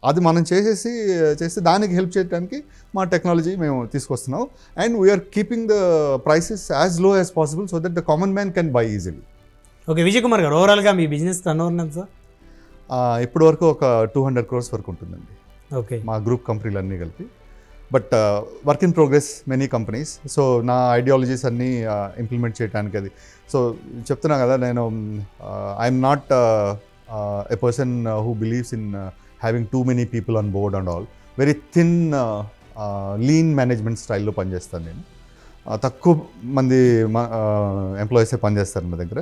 అది మనం చేస్తే దానికి హెల్ప్ చేయడానికి మా టెక్నాలజీ మేము తీసుకొస్తున్నాం. And we're keeping the prices as low as possible so that the common man can buy easily. Okay Vijay Kumar garu, ఓవరాల్గా మీ బిజినెస్ టర్నోవర్ ఎంత సార్? ఇప్పటి వరకు ఒక 200 crores వరకు ఉంటుందండి. ఓకే, మా గ్రూప్ కంపెనీలు అన్నీ కలిపి. But work in progress many companies. So నా ఐడియాలజీస్ అన్నీ ఇంప్లిమెంట్ చేయడానికి అది. సో చెప్తున్నా కదా, నేను I'm not a person who believes in having too many people on board and all. Very thin lean management స్టైల్లో పనిచేస్తాను నేను. తక్కువ మంది ఎంప్లాయీసే పనిచేస్తారు మా దగ్గర.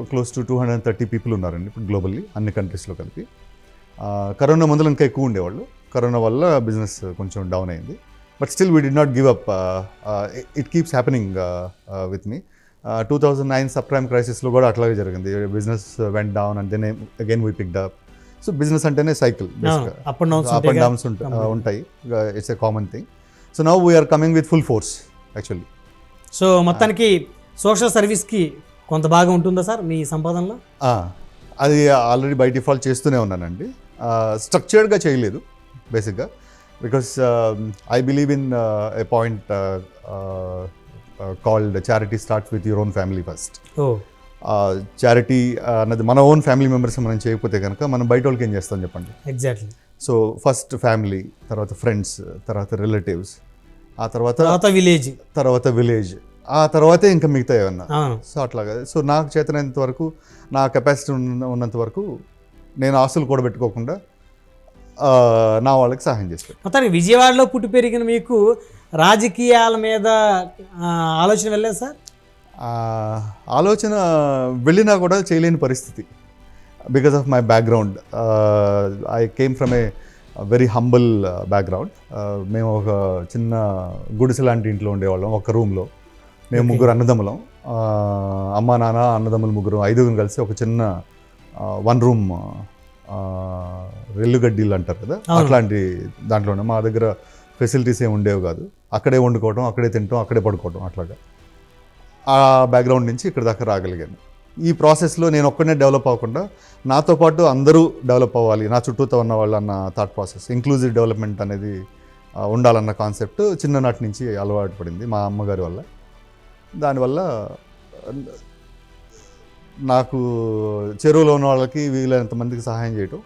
క్లోజ్ టు 230 people ఉన్నారండి ఇప్పుడు గ్లోబల్లీ, అన్ని కంట్రీస్లో కలిపి. కరోనా ముందులో ఇంకా ఎక్కువ ఉండేవాళ్ళు, కరోనా వల్ల బిజినెస్ కొంచెం డౌన్ అయింది. But still we did not give up. It keeps happening with me. 2009 subprime క్రైసిస్లో కూడా అట్లాగే జరిగింది. Business went down and then again we picked up. So business అంటేనే సైకిల్, అప్ అండ్ డౌన్స్ ఉంటాయి. It's a common thing. So now we're coming with full force actually. So మొత్తానికి social సర్వీస్కి కొంత బాగా ఉంటుందా సార్ మీ సంపాదనలో? అది ఆల్రెడీ బై డిఫాల్ట్ చేస్తూనే ఉన్నానండి. స్ట్రక్చర్డ్గా చేయలేదు బేసిక్గా, because I believe in a point called charity starts with your own family first. Charity అన్నది మన ఓన్ ఫ్యామిలీ మెంబర్స్ మనం చేయకపోతే కనుక మనం బయట వాళ్ళకి ఏం చేస్తాం చెప్పండి? ఎగ్జాక్ట్లీ. సో ఫస్ట్ ఫ్యామిలీ, తర్వాత ఫ్రెండ్స్, తర్వాత రిలేటివ్స్, ఆ తర్వాత విలేజ్, ఆ తర్వాతే ఇంకా మిగతా ఏమన్నా. సో అట్లాగా. సో నాకు చేతనంత వరకు, నా కెపాసిటీ ఉన్నంత వరకు నేను ఆస్తులు కూడా పెట్టుకోకుండా నా వాళ్ళకి సహాయం చేస్తాను. మొత్తానికి విజయవాడలో పుట్టి పెరిగిన మీకు రాజకీయాల మీద ఆలోచన వెళ్ళలేదు సార్? ఆలోచన వెళ్ళినా కూడా చేయలేని పరిస్థితి because of my background. I came from a very humble background. మేము ఒక చిన్న గుడిసె లాంటి ఇంట్లో ఉండేవాళ్ళం, ఒక రూమ్లో. మేము ముగ్గురు అన్నదమ్ములం, అమ్మ నాన్న అన్నదమ్ములు ముగ్గురు, 5 కలిసి ఒక చిన్న 1 రూమ్ రెల్లుగడ్డీలు అంటారు కదా, అట్లాంటి దాంట్లోనే. మా దగ్గర ఫెసిలిటీస్ ఏమి ఉండేవి కాదు. అక్కడే వండుకోవడం, అక్కడే తినటం, అక్కడే పడుకోవడం, అట్లాగా. ఆ బ్యాక్గ్రౌండ్ నుంచి ఇక్కడ దాకా రాగలిగాను. ఈ ప్రాసెస్లో నేను ఒక్కడనే డెవలప్ అవ్వకుండా నాతో పాటు అందరూ డెవలప్ అవ్వాలి, నా చుట్టూతో ఉన్న వాళ్ళు అన్న థాట్ ప్రాసెస్, ఇంక్లూజివ్ డెవలప్మెంట్ అనేది ఉండాలన్న కాన్సెప్ట్ చిన్ననాటి నుంచి అలవాటు పడింది మా అమ్మగారి వల్ల. దానివల్ల నాకు చెరువులో ఉన్న వాళ్ళకి వీలైనంత మందికి సహాయం చేయటం,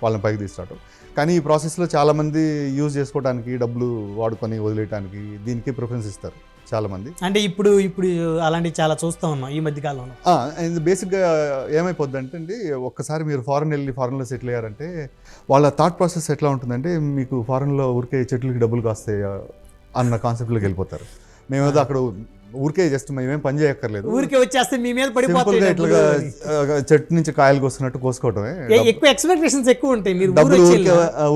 వాళ్ళని పైకి తీసుకురావటం. కానీ ఈ ప్రాసెస్లో చాలామంది యూజ్ చేసుకోవడానికి, డబ్బులు వాడుకొని వదిలేయడానికి దీనికి ప్రిఫరెన్స్ ఇస్తారు చాలామంది. అంటే ఇప్పుడు అలాంటివి చాలా చూస్తూ ఉన్నాం ఈ మధ్య కాలంలో. బేసిక్గా ఏమైపోద్ది అంటే అండి, ఒక్కసారి మీరు ఫారెన్లో సెటిల్ అయ్యారంటే వాళ్ళ థాట్ ప్రాసెస్ ఎట్లా ఉంటుందంటే, మీకు ఫారెన్లో ఊరికే చెట్లకి డబ్బులు కాస్తాయి అన్న కాన్సెప్ట్లోకి వెళ్ళిపోతారు. మేమేదో అక్కడ ఊరికే జస్ట్ మేమేం పని చేయక్కర్లేదు, ఊరికే వచ్చేస్తే మీ మీద పడిపోతాయి. ఇట్లా చెట్టు నుంచి కాయలు కోసుకున్నట్టు కోసుకోవటమే. ఎక్కువ ఎక్స్పెక్టేషన్స్ ఎక్కువ ఉంటాయి. మీరు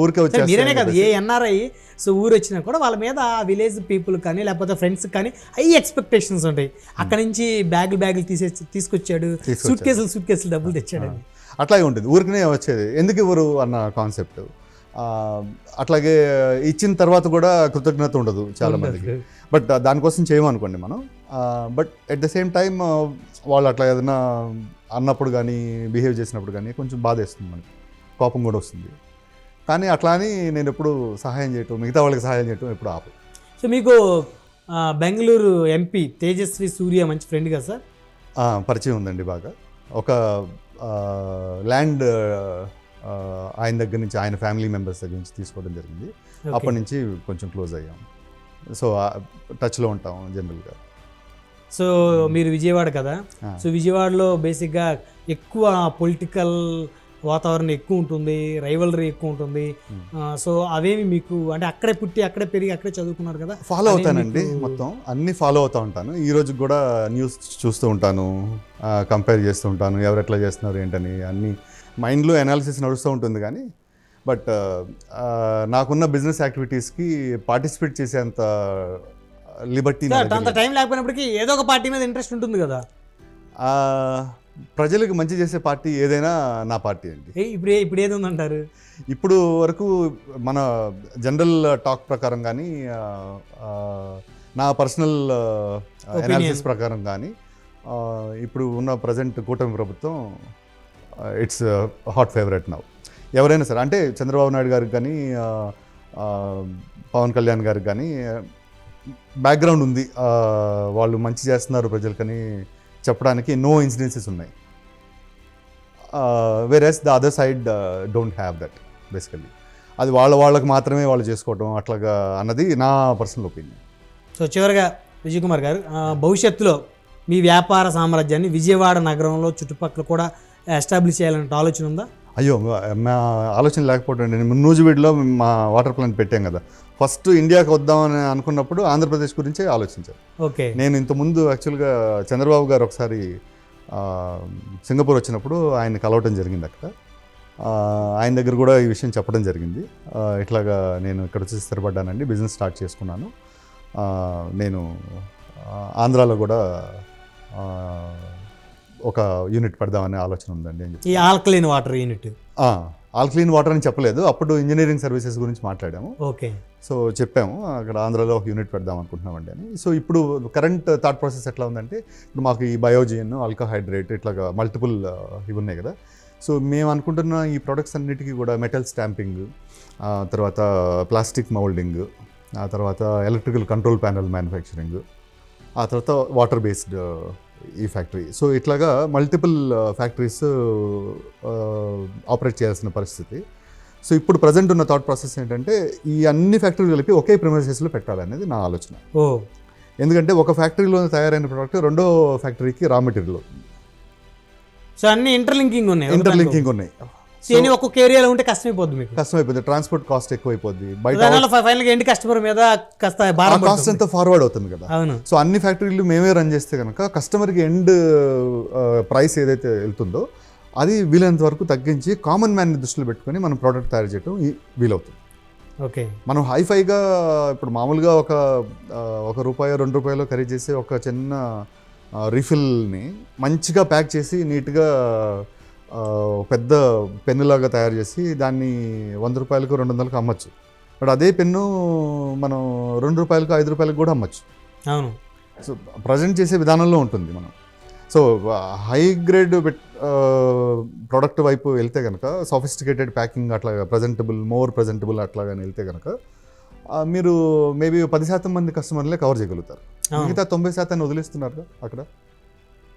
ఊరికే వచ్చి మీరేనే కాదు, ఏ ఎన్ఆర్ఐ సో ఊరు వచ్చినా కూడా వాళ్ళ మీద విలేజ్ పీపుల్ కానీ లేకపోతే ఫ్రెండ్స్ కానీ హై ఎక్స్పెక్టేషన్స్ ఉంటాయి. అక్కడ నుంచి బ్యాగులు తీసుకొచ్చాడు, సూట్ కేసులు డబ్బులు తెచ్చాడు, అట్లాగే ఉంటుంది. ఊరికనే వచ్చేది ఎందుకు ఇవ్వరు అన్న కాన్సెప్ట్. అట్లాగే ఇచ్చిన తర్వాత కూడా కృతజ్ఞత ఉండదు చాలా మందికి. బట్ దానికోసం చేయమనుకోండి మనం. But at the same time వాళ్ళు అట్లా ఏదైనా అన్నప్పుడు కానీ, బిహేవ్ చేసినప్పుడు కానీ కొంచెం బాధ వేస్తుంది, మనకి కోపం కూడా వస్తుంది. కానీ అట్లా అని నేను ఎప్పుడు సహాయం చేయటం, మిగతా వాళ్ళకి సహాయం చేయటం ఎప్పుడు ఆపు. సో మీకు బెంగళూరు ఎంపీ తేజస్వి సూర్య మంచి ఫ్రెండ్ కదా సార్? పరిచయం ఉందండి బాగా. ఒక ల్యాండ్ ఆయన దగ్గర నుంచి, ఆయన ఫ్యామిలీ మెంబర్స్ దగ్గర నుంచి తీసుకోవడం జరిగింది. అప్పటి నుంచి కొంచెం క్లోజ్ అయ్యాం. సో టచ్లో ఉంటాం జనరల్గా. సో మీరు విజయవాడ కదా, సో విజయవాడలో బేసిక్గా ఎక్కువ పొలిటికల్ వాతావరణం ఎక్కువ ఉంటుంది, రైవలరీ ఎక్కువ ఉంటుంది. సో అవేమి మీకు అంటే అక్కడే పుట్టి అక్కడే పెరిగి అక్కడే చదువుకున్నారు కదా? ఫాలో అవుతానండి, మొత్తం అన్నీ ఫాలో అవుతూ ఉంటాను. ఈ రోజు కూడా న్యూస్ చూస్తూ ఉంటాను, కంపేర్ చేస్తూ ఉంటాను, ఎవరు ఎట్లా చేస్తున్నారు ఏంటని. అన్నీ మైండ్లో అనాలిసిస్ నడుస్తూ ఉంటుంది. కానీ బట్ నాకున్న బిజినెస్ యాక్టివిటీస్కి పార్టిసిపేట్ చేసేంత లిబర్టీ, అంత టైం లేకపోయినప్పటికీ ఏదో ఒక పార్టీ మీద ఇంట్రెస్ట్ ఉంటుంది కదా. ప్రజలకు మంచి చేసే పార్టీ ఏదైనా నా పార్టీ అండి. ఇప్పుడు ఏది ఉందంటారు? ఇప్పుడు వరకు మన జనరల్ టాక్ ప్రకారం కానీ, నా పర్సనల్ అనాలిసిస్ ప్రకారం కానీ, ఇప్పుడు ఉన్న ప్రజెంట్ కూటమి ప్రభుత్వం ఇట్స్ హాట్ ఫేవరెట్ నౌ. ఎవరైనా సరే, అంటే చంద్రబాబు నాయుడు గారికి కానీ, పవన్ కళ్యాణ్ గారికి కానీ బ్యాక్గ్రౌండ్ ఉంది, వాళ్ళు మంచి చేస్తున్నారు ప్రజలకని చెప్పడానికి నో ఇన్సిడెన్సెస్ ఉన్నాయి. Whereas the other side don't have that. Basically అది వాళ్ళకి మాత్రమే వాళ్ళు చేసుకోవటం అట్లాగా అన్నది నా పర్సనల్ ఒపీనియన్. సో చివరిగా విజయ్ కుమార్ గారు, భవిష్యత్తులో మీ వ్యాపార సామ్రాజ్యాన్ని విజయవాడ నగరంలో చుట్టుపక్కల కూడా ఎస్టాబ్లిష్ చేయాలనే ఆలోచన ఉందా? అయ్యో, మా ఆలోచన లేకపోవడం. నేను నూజివీడులో మా వాటర్ ప్లాంట్ పెట్టాం కదా, ఫస్ట్ ఇండియాకి వద్దామని అనుకున్నప్పుడు ఆంధ్రప్రదేశ్ గురించే ఆలోచించాను. ఓకే. నేను ఇంతకుముందు యాక్చువల్గా చంద్రబాబు గారు ఒకసారి సింగపూర్ వచ్చినప్పుడు ఆయన కలవటం జరిగింది. అక్కడ ఆయన దగ్గర కూడా ఈ విషయం చెప్పడం జరిగింది. ఇట్లాగా నేను ఇక్కడ వచ్చి స్థిరపడ్డానండి, బిజినెస్ స్టార్ట్ చేసుకున్నాను, నేను ఆంధ్రాలో కూడా ఒక యూనిట్ పెడదామనే ఆలోచన ఉందండి అని చెప్పి. ఈ alkaline water unit? Alkaline water అని చెప్పలేదు, అప్పుడు ఇంజనీరింగ్ సర్వీసెస్ గురించి మాట్లాడాము. ఓకే. సో చెప్పాము అక్కడ ఆంధ్రాలో ఒక యూనిట్ పెడదాం అనుకుంటున్నామండి అని. సో ఇప్పుడు కరెంట్ థాట్ ప్రాసెస్ ఎట్లా ఉందంటే, ఇప్పుడు మాకు ఈ బయోజిన్, ఆల్కహైడ్రేట్ ఇట్లాగా మల్టిపుల్ ఇవి ఉన్నాయి కదా. సో మేము అనుకుంటున్న ఈ ప్రొడక్ట్స్ అన్నిటికీ కూడా మెటల్ స్టాంపింగ్, తర్వాత ప్లాస్టిక్ మౌల్డింగ్, ఆ తర్వాత ఎలక్ట్రికల్ కంట్రోల్ ప్యానల్ మ్యానుఫ్యాక్చరింగ్, ఆ తర్వాత వాటర్ బేస్డ్ ఈ ఫ్యాక్టరీ. సో ఇట్లాగా మల్టిపుల్ ఫ్యాక్టరీస్ ఆపరేట్ చేయాల్సిన పరిస్థితి. సో ఇప్పుడు ప్రజెంట్ ఉన్న థాట్ ప్రాసెస్ ఏంటంటే, ఈ అన్ని ఫ్యాక్టరీలు కలిపి ఒకే ప్రిమైసెస్లో పెట్టాలనేది నా ఆలోచన. ఎందుకంటే ఒక ఫ్యాక్టరీలో తయారైన ప్రోడక్ట్ రెండో ఫ్యాక్టరీకి రా మెటీరియల్ అవుతుంది. సో అన్ని ఇంటర్లింకింగ్ ఉన్నాయి. ఒక్కొక్క ఏరియాలో ఉంటే కష్టమైపోద్ది, ట్రాన్స్పోర్ట్ కాస్ట్ ఎక్కువైపోద్ది, ఎండ్ కస్టమర్ మీద కాస్ట్ అంతా ఫార్వర్డ్ అవుతుంది కదా. సో అన్ని ఫ్యాక్టరీలు మేమే రన్ చేస్తే కనుక కస్టమర్కి ఎండ్ ప్రైస్ ఏదైతే వెళ్తుందో అది వీలైనంత వరకు తగ్గించి కామన్ మ్యాన్ని దృష్టిలో పెట్టుకొని మనం ప్రోడక్ట్ తయారు చేయడం వీలవుతుంది. ఓకే. మనం హైఫైగా ఇప్పుడు మామూలుగా ఒక రూపాయి ₹2 ఖరీదు చేసే ఒక చిన్న రీఫిల్ని మంచిగా ప్యాక్ చేసి నీట్గా పెద్ద పెన్నులాగా తయారు చేసి దాన్ని ₹100కు 200కు అమ్మచ్చు. బట్ అదే పెన్ను మనం ₹2కు 5 కూడా అమ్మచ్చు. అవును. సో ప్రజెంట్ చేసే విధానంలో ఉంటుంది మనం. సో హై గ్రేడ్ ప్రోడక్ట్ వైపు వెళ్తే కనుక సాఫిస్టికేటెడ్ ప్యాకింగ్ అట్లా మోర్ ప్రజెంటబుల్ అట్లాగానే వెళ్తే కనుక మీరు మేబీ 10% మంది కస్టమర్లే కవర్ చేయగలుగుతారు. మిగతా 90% వదిలేస్తున్నారు అక్కడ.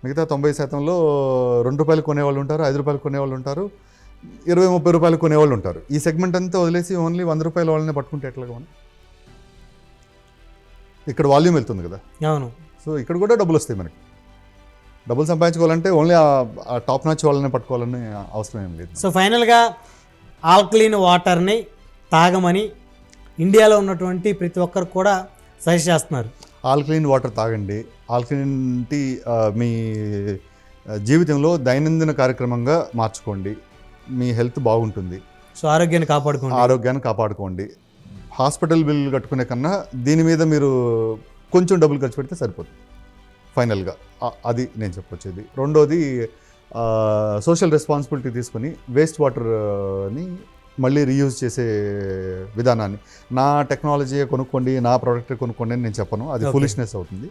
మిగతా 90%లో ₹2 కొనేవాళ్ళు ఉంటారు, ₹5 కొనేవాళ్ళు ఉంటారు, ₹20-30 కొనేవాళ్ళు ఉంటారు. ఈ సెగ్మెంట్ అంతా వదిలేసి ఓన్లీ ₹100 వాళ్ళనే పట్టుకుంటే ఎట్లాగా మనం? ఇక్కడ వాల్యూమ్ వెళ్తుంది కదా. అవును. సో ఇక్కడ కూడా డబ్బులు వస్తాయి మనకి. డబ్బులు సంపాదించుకోవాలంటే ఓన్లీ ఆ టాప్ నాచ్ వాళ్ళని పట్టుకోవాలని అవసరం ఏం లేదు. సో ఫైనల్గా ఆల్కలీన్ వాటర్ని తాగమని ఇండియాలో ఉన్నటువంటి ప్రతి ఒక్కరు కూడా సజెస్ట్ చేస్తున్నారు. ఆల్కలీన్ వాటర్ తాగండి. ఆల్కలీన్ టీ మీ జీవితంలో దైనందిన కార్యక్రమంగా మార్చుకోండి. మీ హెల్త్ బాగుంటుంది. సో ఆరోగ్యాన్ని కాపాడుకోండి. హాస్పిటల్ బిల్ కట్టుకునే కన్నా దీని మీద మీరు కొంచెం డబ్బులు ఖర్చు పెడితే సరిపోతుంది ఫైనల్గా. అది నేను చెప్పొచ్చేది. రెండోది సోషల్ రెస్పాన్సిబిలిటీ తీసుకొని వేస్ట్ వాటర్ని మళ్ళీ రీయూజ్ చేసే విధానాన్ని, నా టెక్నాలజీ కొనుక్కోండి, నా ప్రోడక్ట్ కొనుక్కోండి అని నేను చెప్పను. అది ఫులిష్నెస్ అవుతుంది.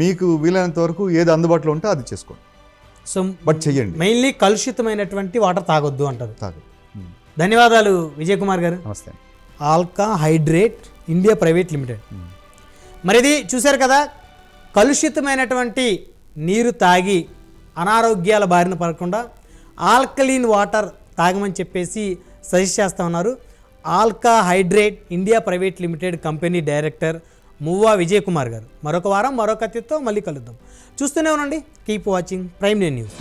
మీకు వీలైనంత వరకు ఏది అందుబాటులో ఉంటే అది చేసుకోండి. సో బట్ చెయ్యండి. మెయిన్లీ కలుషితమైనటువంటి వాటర్ తాగొద్దు అంటారు. ధన్యవాదాలు విజయ్ కుమార్ గారు. నమస్తే. Alka hydrate India private limited. మరి ఇది చూశారు కదా, కలుషితమైనటువంటి నీరు తాగి అనారోగ్యాల బారిన పడకుండా ఆల్కలీన్ వాటర్ తాగమని చెప్పేసి సజెస్ట్ చేస్తూ ఉన్నారు Alka hydrate India private limited company director Muvva Vijay Kumar గారు. మరొక వారం మరొక అతిథితో మళ్ళీ కలుద్దాం. చూస్తూనే ఉండండి. Keep watching Prime news.